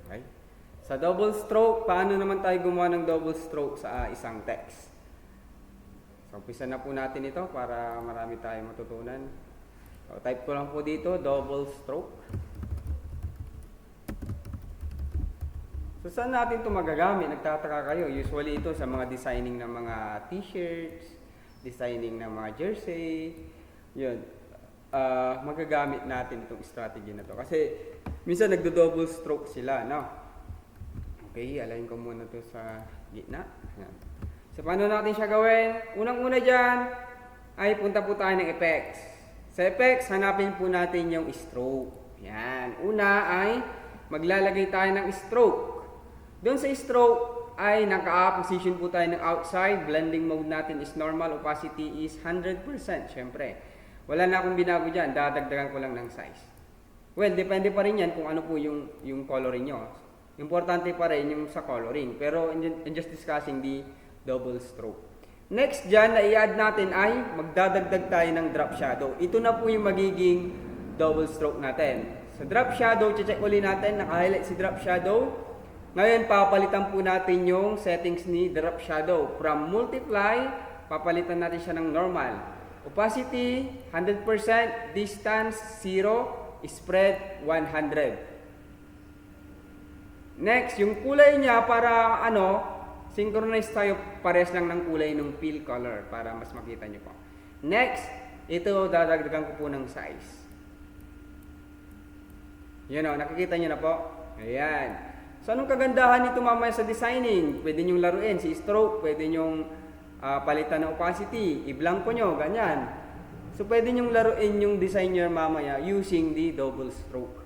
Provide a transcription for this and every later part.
Okay. Sa double stroke, paano naman tayo gumawa ng double stroke sa isang text? So, umpisa na po natin ito para marami tayong matutunan. So, type ko lang po dito, double stroke. So, saan natin ito magagamit? Nagtataka kayo. Usually ito sa mga designing ng mga t-shirts, designing ng mga jersey. Yun. Magagamit natin itong strategy na to. Kasi, minsan nagdo-double stroke sila, no? Okay, align ko muna to sa gitna. Ayan. So, paano natin siya gawin? Unang-una dyan, ay punta po tayo ng effects. Sa effects, hanapin po natin yung stroke. Yan. Una ay maglalagay tayo ng stroke. Doon sa stroke ay naka-position po tayo ng outside. Blending mode natin is normal. Opacity is 100%. Syempre. Wala na akong binago dyan. Dadagdagan ko lang ng size. Well, depende pa rin yan kung ano po yung coloring nyo. Importante pa rin yung sa coloring. Pero in just discussing the double stroke. Next dyan na i-add natin ay magdadagdag tayo ng drop shadow. Ito na po yung magiging double stroke natin. Sa drop shadow, check uli natin. Naka-highlight si drop shadow. Ngayon, papalitan po natin yung settings ni drop shadow. From multiply, papalitan natin siya ng normal. Opacity, 100%. Distance, 0. Spread, 100. Next, yung kulay niya para synchronize tayo, pares lang ng kulay ng fill color para mas makita niyo po. Next, ito dadagdagan ko po ng size. Yan o, nakikita niyo na po. Ayan. So, anong kagandahan nito mamaya sa designing? Pwede nyo laruin si stroke, pwede nyo palitan ng opacity, i-blanco nyo, ganyan. So, pwede nyo laruin yung designer mamaya using the double stroke.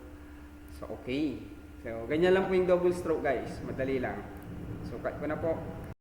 So, okay. So, ganyan lang po yung double stroke guys. Madali lang. So, cut ko na po.